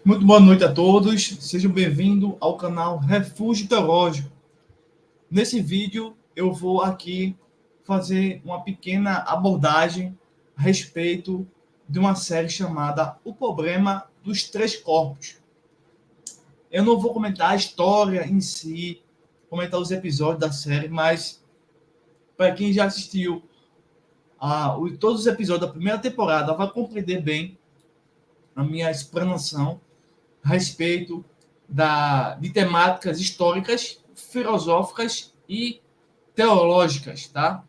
Muito boa noite a todos, sejam bem-vindos ao canal Refúgio Teológico. Nesse vídeo eu vou aqui fazer uma pequena abordagem a respeito de uma série chamada O Problema dos Três Corpos. Eu não vou comentar a história em si, comentar os episódios da série, mas para quem já assistiu todos os episódios da primeira temporada vai compreender bem a minha explanação a respeito de temáticas históricas, filosóficas e teológicas, tá?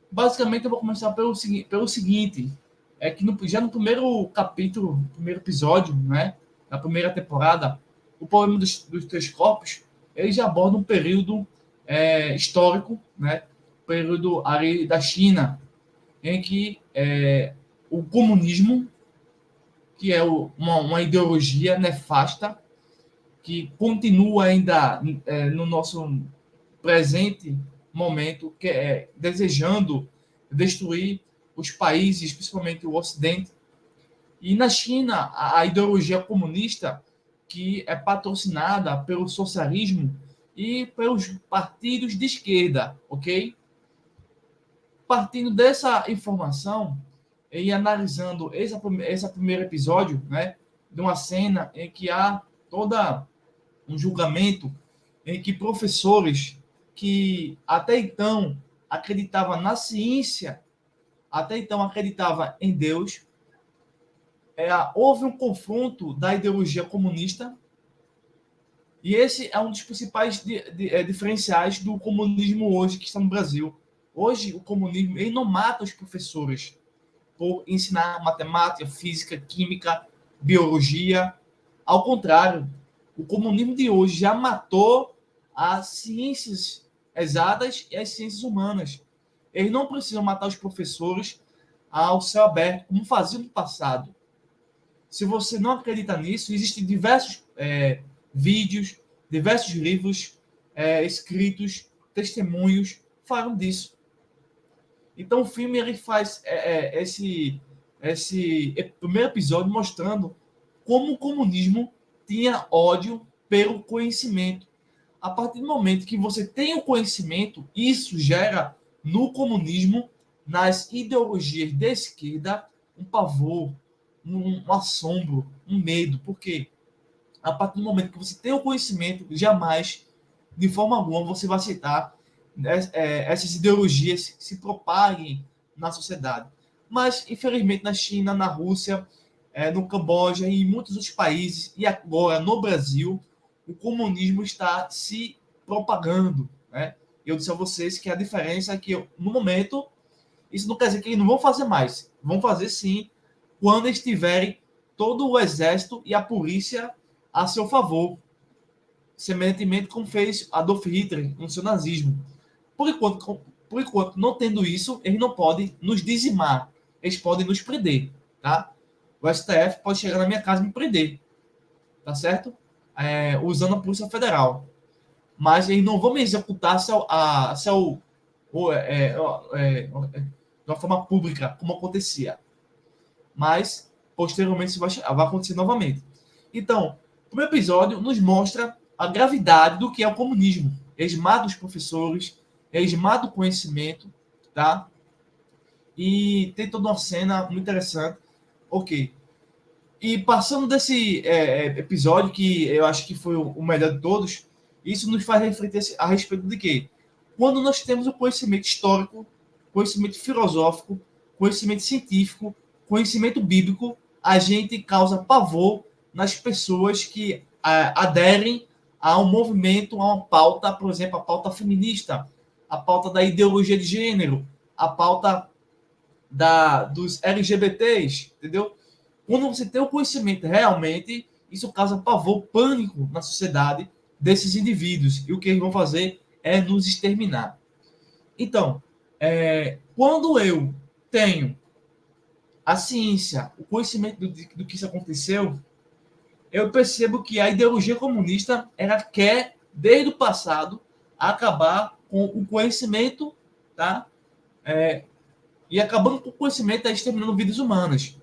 Basicamente, eu vou começar pelo seguinte, é que já no primeiro capítulo, primeiro episódio, né, da primeira temporada, o problema dos três corpos, ele já aborda um período histórico, né, período ali da China, em que o comunismo, que é uma ideologia nefasta, que continua ainda no nosso presente momento, desejando destruir os países, principalmente o Ocidente. E na China, a ideologia comunista, que é patrocinada pelo socialismo e pelos partidos de esquerda, ok? Partindo dessa informação e analisando esse primeiro episódio, né, de uma cena em que há toda um julgamento em que professores que até então acreditavam na ciência, até então acreditavam em Deus, houve um confronto da ideologia comunista, e esse é um dos principais diferenciais do comunismo hoje que está no Brasil. Hoje, o comunismo ele não mata os professores por ensinar matemática, física, química, biologia. Ao contrário, o comunismo de hoje já matou as ciências exatas e as ciências humanas. Eles não precisam matar os professores ao céu aberto, como faziam no passado. Se você não acredita nisso, existem diversos vídeos, diversos livros escritos, testemunhos, falam disso. Então o filme ele faz esse primeiro episódio mostrando como o comunismo tinha ódio pelo conhecimento. A partir do momento que você tem o conhecimento, isso gera no comunismo, nas ideologias de esquerda, um pavor, um assombro, um medo. Porque a partir do momento que você tem o conhecimento, jamais, de forma alguma, você vai aceitar essas ideologias se propaguem na sociedade. Mas, infelizmente, na China, na Rússia, no Camboja e em muitos outros países, e agora no Brasil, o comunismo está se propagando. Né? Eu disse a vocês que a diferença é que, no momento, isso não quer dizer que eles não vão fazer mais. Vão fazer sim, quando eles tiverem todo o exército e a polícia a seu favor. Semelhantemente como fez Adolf Hitler no seu nazismo. Por enquanto, não tendo isso, eles não podem nos dizimar. Eles podem nos prender, tá? O STF pode chegar na minha casa e me prender, tá certo? Usando a Polícia Federal. Mas eles não vão me executar de uma forma pública, como acontecia. Mas, posteriormente, isso vai acontecer novamente. Então, o primeiro episódio nos mostra a gravidade do que é o comunismo. Eles matam os professores, eles matam o conhecimento, tá? E tem toda uma cena muito interessante. Ok. E passando desse episódio, que eu acho que foi o melhor de todos, isso nos faz refletir a respeito de quê? Quando nós temos o conhecimento histórico, conhecimento filosófico, conhecimento científico, conhecimento bíblico, a gente causa pavor nas pessoas que aderem a um movimento, a uma pauta, por exemplo, a pauta feminista, a pauta da ideologia de gênero, a pauta dos LGBTs, entendeu? Quando você tem o conhecimento realmente, isso causa pavor, pânico na sociedade desses indivíduos. E o que eles vão fazer é nos exterminar. Então, quando eu tenho a ciência, o conhecimento do que isso aconteceu, eu percebo que a ideologia comunista ela quer, desde o passado, acabar com o conhecimento, tá? E acabando com o conhecimento, exterminando vidas humanas.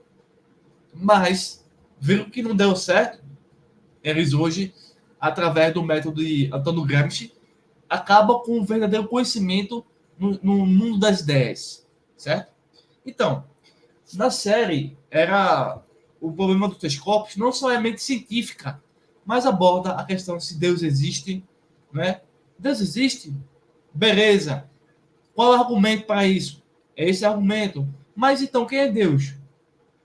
Mas viram que não deu certo, eles hoje, através do método de Antônio Gramsci, acabam com o verdadeiro conhecimento no mundo das ideias, certo? Então, na série, era o problema dos três corpos não só é mente científica, mas aborda a questão se Deus existe, né? Deus existe? Beleza. Qual é o argumento para isso? É esse argumento. Mas então, quem é Deus?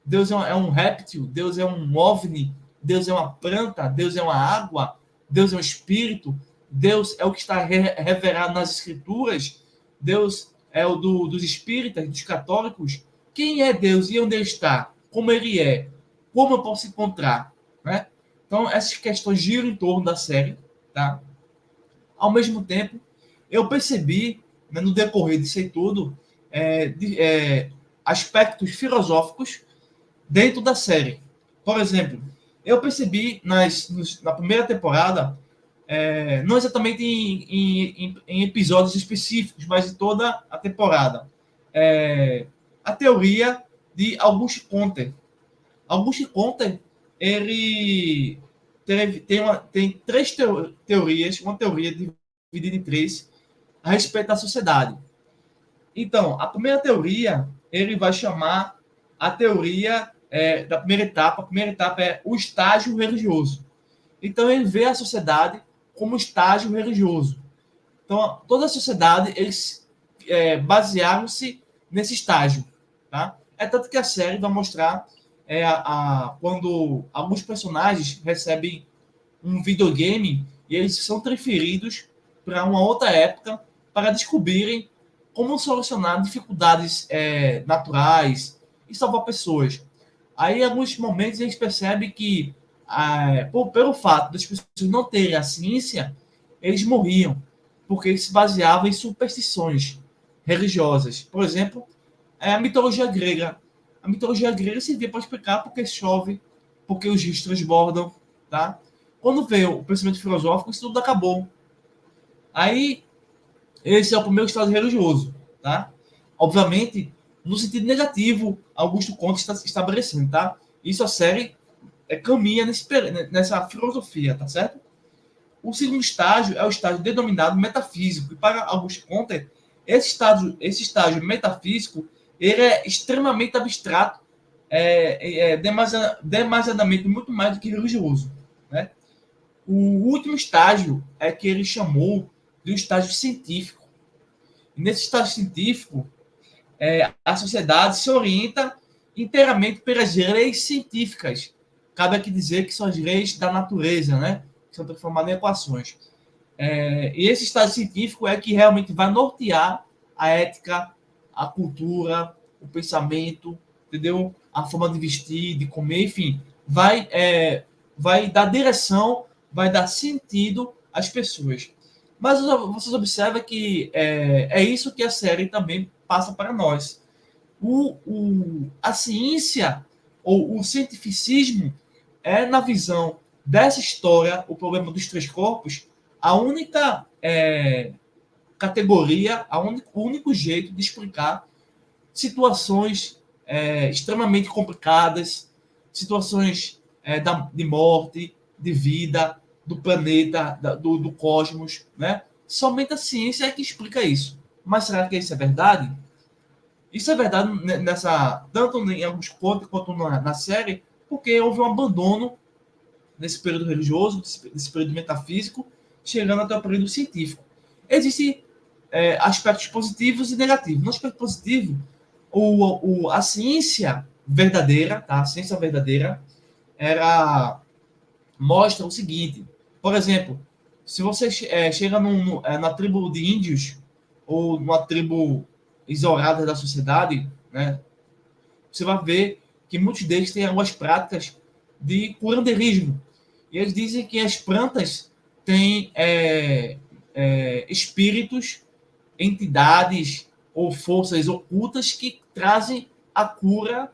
Deus é um réptil? Deus é um ovni? Deus é uma planta? Deus é uma água? Deus é um espírito? Deus é o que está revelado nas escrituras? Deus é o dos espíritas, dos católicos? Quem é Deus e onde ele está? Como ele é? Como eu posso encontrar? Né? Então, essas questões giram em torno da série. Tá? Ao mesmo tempo, eu percebi, né, no decorrer disso aí tudo, aspectos filosóficos dentro da série. Por exemplo, eu percebi na primeira temporada, não exatamente em episódios específicos, mas em toda a temporada, a teoria de Auguste Comte. Auguste Comte, ele tem três teorias, uma teoria dividida em três, a respeito da sociedade. Então, a primeira teoria, ele vai chamar a teoria da primeira etapa. A primeira etapa é o estágio religioso. Então, ele vê a sociedade como estágio religioso. Então, toda a sociedade, eles basearam-se nesse estágio. Tá? É tanto que a série vai mostrar quando alguns personagens recebem um videogame e eles são transferidos para uma outra época para descobrirem como solucionar dificuldades naturais e salvar pessoas. Aí, em alguns momentos, a gente percebe que, pelo fato das pessoas não terem a ciência, eles morriam, porque eles se baseavam em superstições religiosas. Por exemplo, a mitologia grega. A mitologia grega servia para explicar por que chove, por que os rios transbordam. Tá? Quando veio o pensamento filosófico, isso tudo acabou. Aí, esse é o primeiro estado religioso, tá? Obviamente, no sentido negativo, Augusto Comte está estabelecendo, tá? Isso a série caminha nessa filosofia, tá certo? O segundo estágio é o estágio denominado metafísico. E para Augusto Comte, esse estágio metafísico, ele é extremamente abstrato, demasiadamente muito mais do que religioso, né? O último estágio é que ele chamou de um estágio científico. E nesse estágio científico, a sociedade se orienta inteiramente pelas leis científicas. Cabe aqui dizer que são as leis da natureza, né? Que são transformadas em equações. E esse estágio científico é que realmente vai nortear a ética, a cultura, o pensamento, entendeu? A forma de vestir, de comer, enfim. Vai dar direção, vai dar sentido às pessoas. Mas vocês observam que é isso que a série também passa para nós. A ciência ou o cientificismo é, na visão dessa história, o problema dos três corpos, a única categoria, o único jeito de explicar situações extremamente complicadas, situações de morte, de vida, do planeta, do cosmos, né? Somente a ciência é que explica isso. Mas será que isso é verdade? Isso é verdade tanto em alguns contos quanto na série, porque houve um abandono nesse período religioso, nesse período metafísico, chegando até o período científico. Existem aspectos positivos e negativos. No aspecto positivo, a ciência verdadeira, tá? A ciência verdadeira, mostra o seguinte. Por exemplo, se você chega na tribo de índios ou numa tribo isolada da sociedade, né, você vai ver que muitos deles têm algumas práticas de curanderismo. E eles dizem que as plantas têm espíritos, entidades ou forças ocultas que trazem a cura,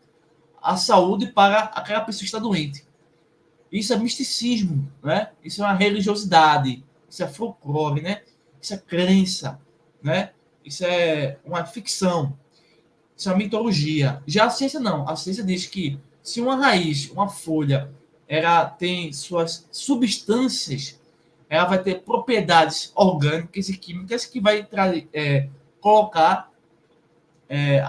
a saúde para aquela pessoa que está doente. Isso é misticismo, né? Isso é uma religiosidade, isso é folclore, né? Isso é crença, né? Isso é uma ficção, isso é uma mitologia. Já a ciência não. A ciência diz que Se uma raiz, uma folha, ela tem suas substâncias, ela vai ter propriedades orgânicas e químicas que vai colocar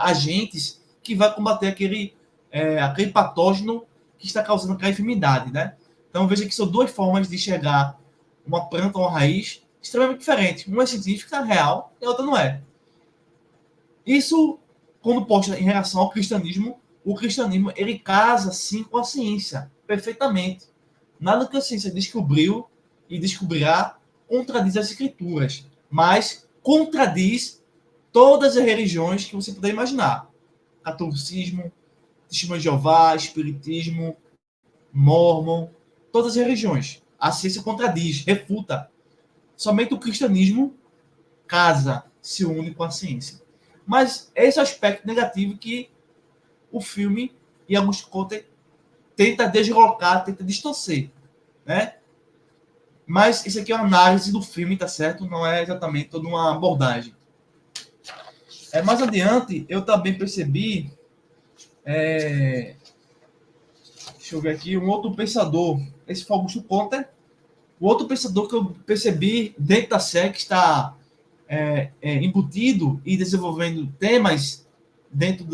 agentes que vai combater aquele patógeno que está causando aquela enfermidade, né? Então veja que são duas formas de enxergar uma planta ou uma raiz extremamente diferentes. Uma é científica, real, e a outra não é. Isso, quando posta em relação ao cristianismo, o cristianismo ele casa sim com a ciência, perfeitamente. Nada que a ciência descobriu e descobrirá contradiz as escrituras, mas contradiz todas as religiões que você puder imaginar. Catolicismo, Testemunho de Jeová, Espiritismo, Mórmon, todas as religiões. A ciência contradiz, refuta. Somente o cristianismo casa, se une com a ciência. Mas esse é o aspecto negativo que o filme e Augusto Conte tenta deslocar, tenta distorcer, né? Mas isso aqui é uma análise do filme, tá certo? Não é exatamente toda uma abordagem. Mais adiante, eu também percebi, deixa eu ver aqui, um outro pensador, esse foi Augusto Conte, o outro pensador que eu percebi dentro da série que está embutido e desenvolvendo temas dentro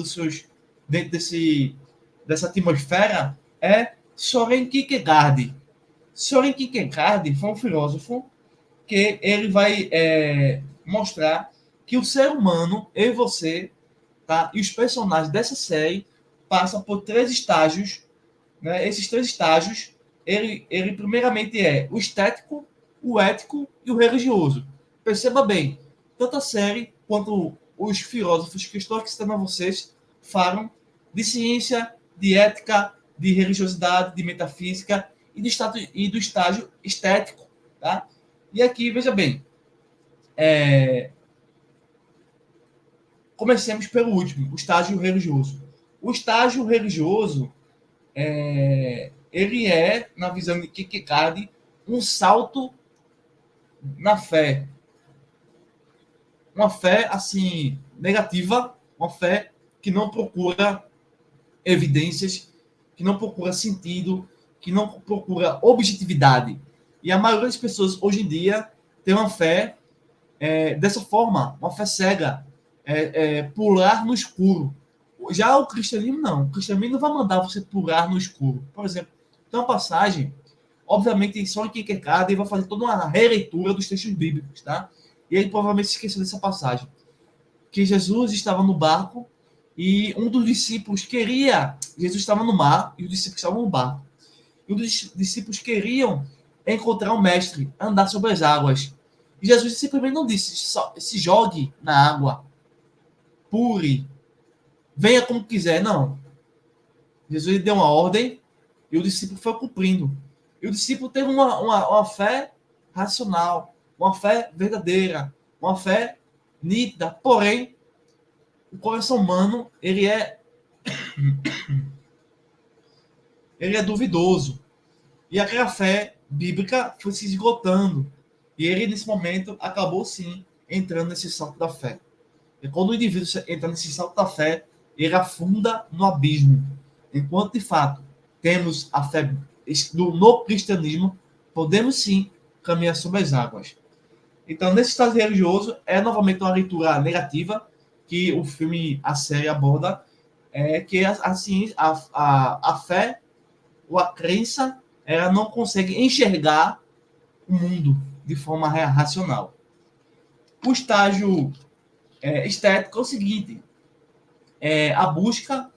dessa atmosfera é Soren Kierkegaard. Soren Kierkegaard foi um filósofo que ele vai mostrar que o ser humano, eu e você, tá, e os personagens dessa série passam por 3 estágios, né? Esses 3 estágios, ele primeiramente é o estético, o ético e o religioso. Perceba bem, tanto a série quanto os filósofos que estou aqui citando a vocês falam de ciência, de ética, de religiosidade, de metafísica e do estágio estético, tá? E aqui, veja bem, comecemos pelo último, o estágio religioso. O estágio religioso, ele é, na visão de Kierkegaard, um salto na fé. Uma fé, assim, negativa, uma fé que não procura evidências, que não procura sentido, que não procura objetividade. E a maioria das pessoas, hoje em dia, tem uma fé dessa forma, uma fé cega, pular no escuro. Já o cristianismo, não. O cristianismo não vai mandar você pular no escuro. Por exemplo, tem uma passagem, obviamente, só em Kierkegaard, ele vai fazer toda uma releitura dos textos bíblicos, tá? E ele provavelmente se esqueceu dessa passagem. Que Jesus estava no barco e um dos discípulos queria... Jesus estava no mar e os discípulos estavam no barco. E um dos discípulos queriam encontrar o mestre, andar sobre as águas. E Jesus simplesmente não disse, se jogue na água, pure, venha como quiser, não. Jesus deu uma ordem e o discípulo foi cumprindo. E o discípulo teve uma fé racional, uma fé verdadeira, uma fé nítida. Porém, o coração humano, ele é duvidoso. E aquela fé bíblica foi se esgotando. E ele, nesse momento, acabou, sim, entrando nesse salto da fé. E quando o indivíduo entra nesse salto da fé, ele afunda no abismo. Enquanto, de fato, temos a fé no cristianismo, podemos, sim, caminhar sobre as águas. Então, nesse estado religioso, é novamente uma leitura negativa que o filme, a série aborda, que a fé ou a crença, ela não consegue enxergar o mundo de forma racional. O estágio estético é o seguinte, a busca,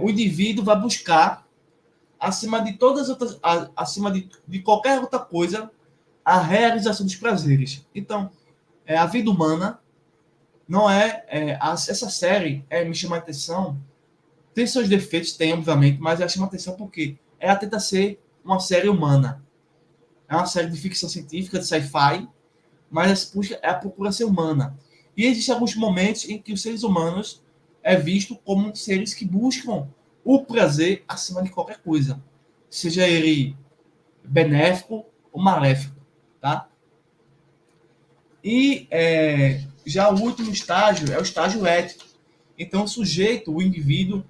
o indivíduo vai buscar, acima de todas as outras, acima de qualquer outra coisa, a realização dos prazeres. Então, a vida humana não essa série me chama a atenção, tem seus defeitos, tem, obviamente, mas ela chama a atenção porque ela tenta ser uma série humana. É uma série de ficção científica, de sci-fi, mas ela procura ser humana. E existem alguns momentos em que os seres humanos é visto como seres que buscam o prazer acima de qualquer coisa. Seja ele benéfico ou maléfico, tá? E já o último estágio é o estágio ético. Então, o sujeito, o indivíduo,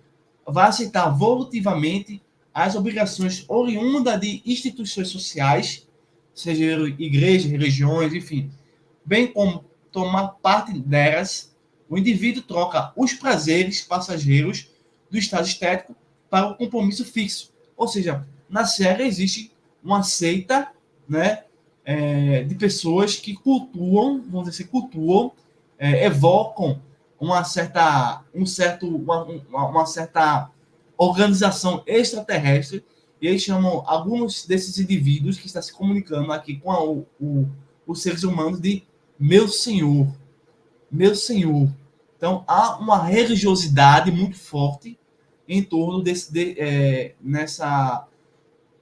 vai aceitar volutivamente as obrigações oriundas de instituições sociais, seja igrejas, religiões, enfim, bem como tomar parte delas. O indivíduo troca os prazeres passageiros do estado estético para o compromisso fixo. Ou seja, na série existe uma seita, né, de pessoas que cultuam, vamos dizer assim, cultuam, evocam uma certa organização extraterrestre, e eles chamam alguns desses indivíduos que estão se comunicando aqui com os seres humanos de meu senhor, meu senhor. Então há uma religiosidade muito forte em torno nessa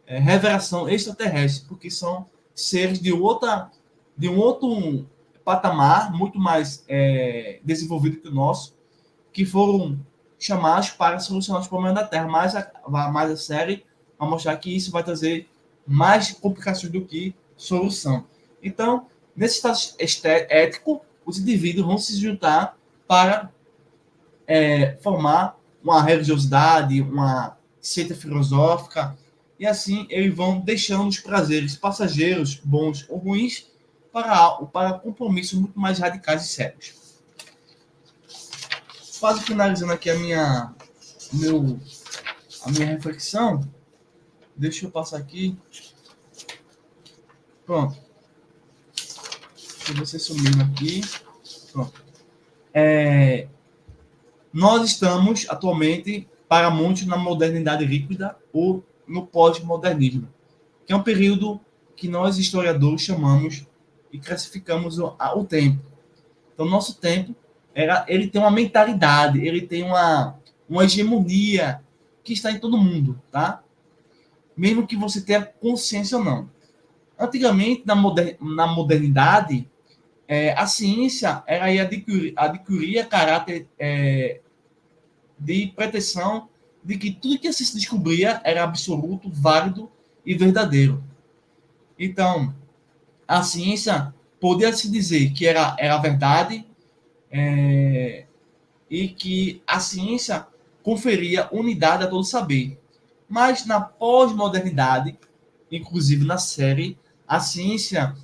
revelação extraterrestre, porque são seres de um outro patamar muito mais desenvolvido que o nosso, que foram chamados para solucionar os problemas da Terra. Mas a série vai mostrar que isso vai trazer mais complicações do que solução. Então, nesse estado ético, os indivíduos vão se juntar para formar uma religiosidade, uma seita filosófica, e assim eles vão deixando os prazeres passageiros, bons ou ruins, para compromissos muito mais radicais e sérios. Quase finalizando aqui a minha reflexão, deixa eu passar aqui. Pronto. Deixa você sumindo aqui. Pronto. Nós estamos atualmente, para muitos, na modernidade líquida ou no pós-modernismo, que é um período que nós historiadores chamamos e classificamos o tempo. Então, nosso tempo ele tem uma mentalidade, ele tem uma hegemonia que está em todo mundo, tá? Mesmo que você tenha consciência ou não. Antigamente, na modernidade, a ciência era adquiria caráter de pretensão de que tudo que se descobria era absoluto, válido e verdadeiro. Então, a ciência podia se dizer que era verdade, e que a ciência conferia unidade a todo saber. Mas na pós-modernidade, inclusive na série, a ciência,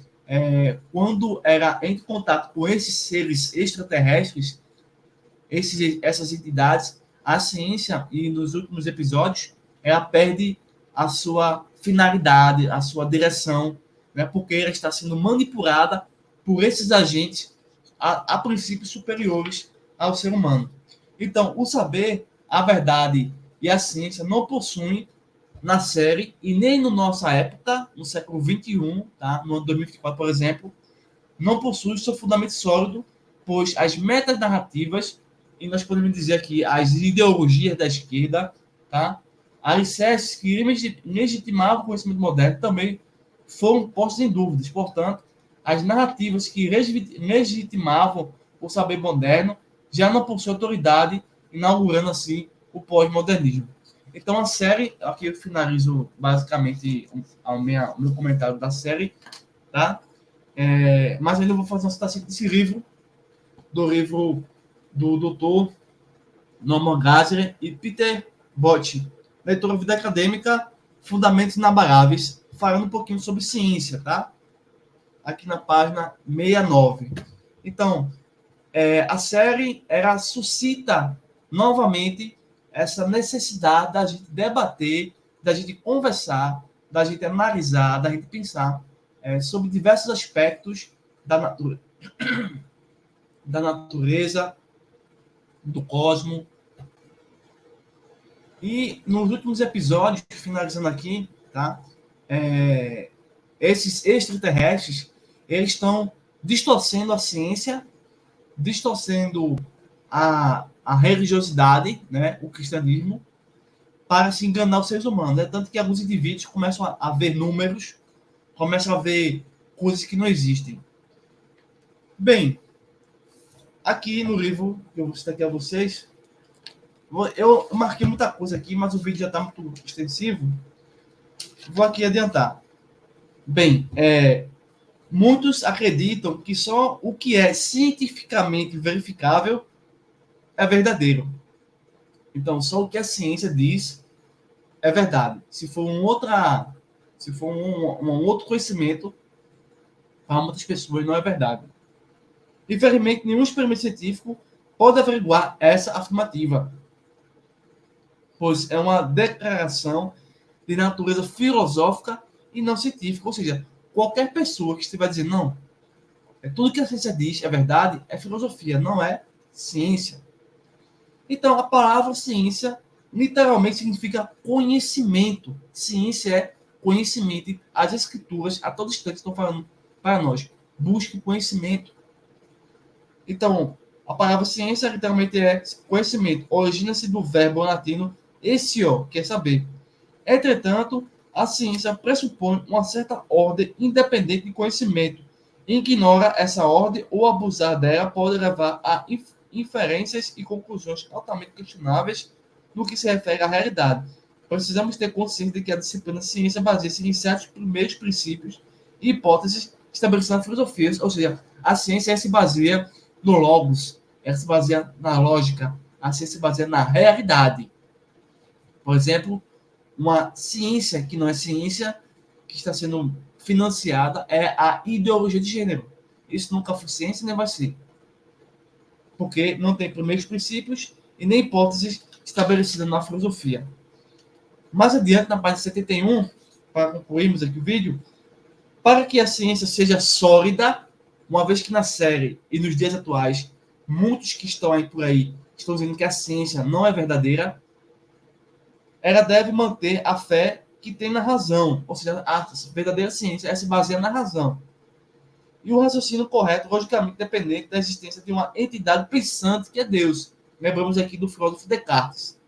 quando era em contato com esses seres extraterrestres, essas entidades, a ciência, e nos últimos episódios, ela perde a sua finalidade, a sua direção, né, porque ela está sendo manipulada por esses agentes, a princípios superiores ao ser humano. Então, o saber, a verdade e a ciência não possuem na série, e nem na nossa época, no século XXI, tá? No ano 2024, por exemplo, não possui seu fundamento sólido, pois as metas narrativas, e nós podemos dizer aqui as ideologias da esquerda, tá? Alicerces que legitimavam o conhecimento moderno também foram postos em dúvidas. Portanto, as narrativas que legitimavam o saber moderno já não possuem autoridade, inaugurando assim o pós-modernismo. Então a série, aqui eu finalizo basicamente o meu comentário da série, tá? Mas ainda vou fazer uma citação desse livro, do livro do Dr. Norman Geisler e Peter Botti, leitura Vida Acadêmica, Fundamentos Inabaláveis, falando um pouquinho sobre ciência, tá? Aqui na página 69. Então, a série suscita novamente essa necessidade da gente debater, da gente conversar, da gente analisar, da gente pensar sobre diversos aspectos da natureza, do cosmos. E nos últimos episódios, finalizando aqui, tá? Esses extraterrestres, eles estão distorcendo a ciência, distorcendo a religiosidade, né, o cristianismo, para se enganar os seres humanos. É tanto que alguns indivíduos começam a ver números, começam a ver coisas que não existem. Bem, aqui no livro que eu vou citar aqui a vocês, eu marquei muita coisa aqui, mas o vídeo já está muito extensivo. Vou aqui adiantar. Bem, muitos acreditam que só o que é cientificamente verificável é verdadeiro. Então, só o que a ciência diz é verdade. Se for um outro conhecimento, para muitas pessoas não é verdade. Infelizmente, nenhum experimento científico pode averiguar essa afirmativa, pois é uma declaração de natureza filosófica e não científica. Ou seja, qualquer pessoa que estiver dizendo não, tudo que a ciência diz é verdade, é filosofia, não é ciência. Então, a palavra ciência literalmente significa conhecimento. Ciência é conhecimento. As escrituras, a todo instante, estão falando para nós. Busque conhecimento. Então, a palavra ciência literalmente é conhecimento. Origina-se do verbo latino escio, que é saber. Entretanto, a ciência pressupõe uma certa ordem independente de conhecimento. Ignora essa ordem ou abusar dela pode levar a inferências e conclusões altamente questionáveis no que se refere à realidade. Precisamos ter consciência de que a disciplina ciência baseia-se em certos primeiros princípios e hipóteses estabelecidas na filosofia, ou seja, a ciência se baseia no logos, ela se baseia na lógica, a ciência se baseia na realidade. Por exemplo, uma ciência que não é ciência, que está sendo financiada, é a ideologia de gênero. Isso nunca foi ciência, nem vai ser. Porque não tem primeiros princípios e nem hipóteses estabelecidas na filosofia. Mais adiante, na página 71, para concluirmos aqui o vídeo, para que a ciência seja sólida, uma vez que na série e nos dias atuais, muitos que estão aí por aí estão dizendo que a ciência não é verdadeira, ela deve manter a fé que tem na razão, ou seja, a verdadeira ciência se baseia na razão. E o raciocínio correto, logicamente, dependente da existência de uma entidade pensante que é Deus. Lembramos aqui do filósofo Descartes.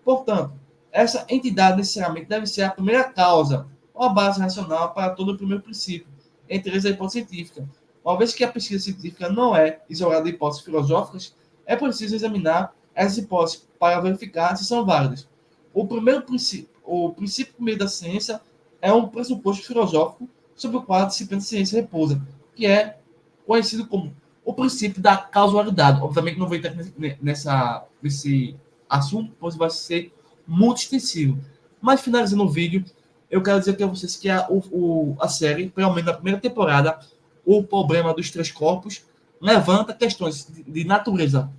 Portanto, essa entidade necessariamente deve ser a primeira causa, ou a base racional para todo o primeiro princípio, entre eles a hipótese científica. Uma vez que a pesquisa científica não é isolada de hipóteses filosóficas, é preciso examinar essas hipóteses para verificar se são válidas. O princípio primeiro da ciência é um pressuposto filosófico sobre o qual a disciplina de ciência repousa, que é conhecido como o princípio da causalidade. Obviamente não vou entrar nesse assunto, pois vai ser muito extensivo. Mas finalizando o vídeo, eu quero dizer aqui a vocês que a série, pelo menos na primeira temporada, o problema dos três corpos levanta questões de natureza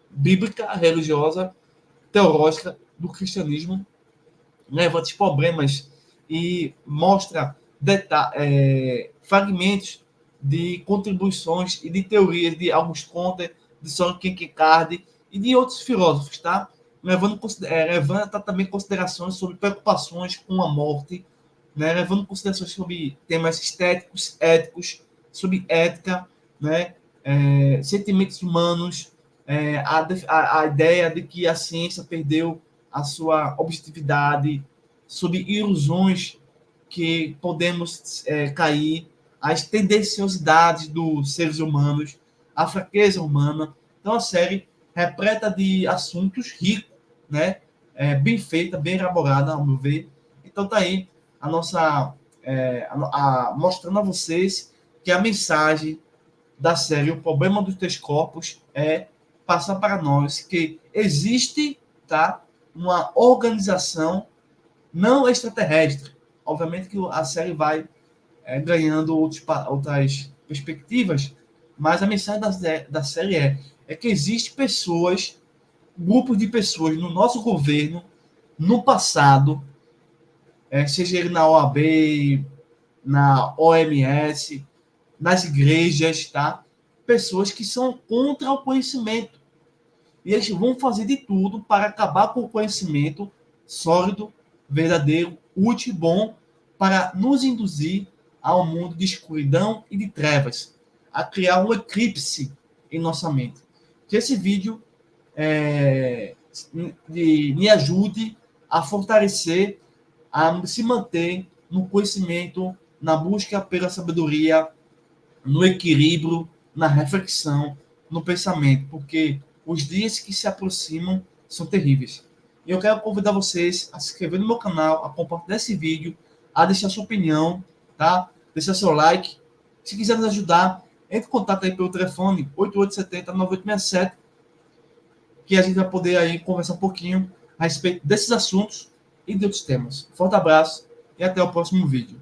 bíblica, religiosa, teológica do cristianismo, levanta os problemas e mostra fragmentos de contribuições e de teorias de Auguste Comte, de Soren Kierkegaard e de outros filósofos, tá? Levanta também considerações sobre preocupações com a morte, né? Levando considerações sobre temas estéticos, éticos, sobre ética, né? Sentimentos humanos, a ideia de que a ciência perdeu a sua objetividade, sobre ilusões que podemos cair, as tendenciosidades dos seres humanos, a fraqueza humana. Então, a série repleta de assuntos ricos, né? Bem feita, bem elaborada, ao meu ver. Então, tá aí a nossa... mostrando a vocês que a mensagem da série O Problema dos Três Corpos é passar para nós que existe, tá, uma organização não extraterrestre. Obviamente que a série vai ganhando outras perspectivas, mas a mensagem da série é que existe pessoas, grupos de pessoas no nosso governo, no passado, seja ele na OAB, na OMS, nas igrejas, tá? Pessoas que são contra o conhecimento. E eles vão fazer de tudo para acabar com o conhecimento sólido, verdadeiro, útil e bom, para nos induzir a um mundo de escuridão e de trevas, a criar um eclipse em nossa mente. Que esse vídeo me ajude a fortalecer, a se manter no conhecimento, na busca pela sabedoria, no equilíbrio, na reflexão, no pensamento, porque os dias que se aproximam são terríveis. E eu quero convidar vocês a se inscrever no meu canal, a compartilhar esse vídeo, a deixar sua opinião, tá? Deixar seu like. Se quiser nos ajudar, entre em contato aí pelo telefone 8870-9867 que a gente vai poder aí conversar um pouquinho a respeito desses assuntos e de outros temas. Forte abraço e até o próximo vídeo.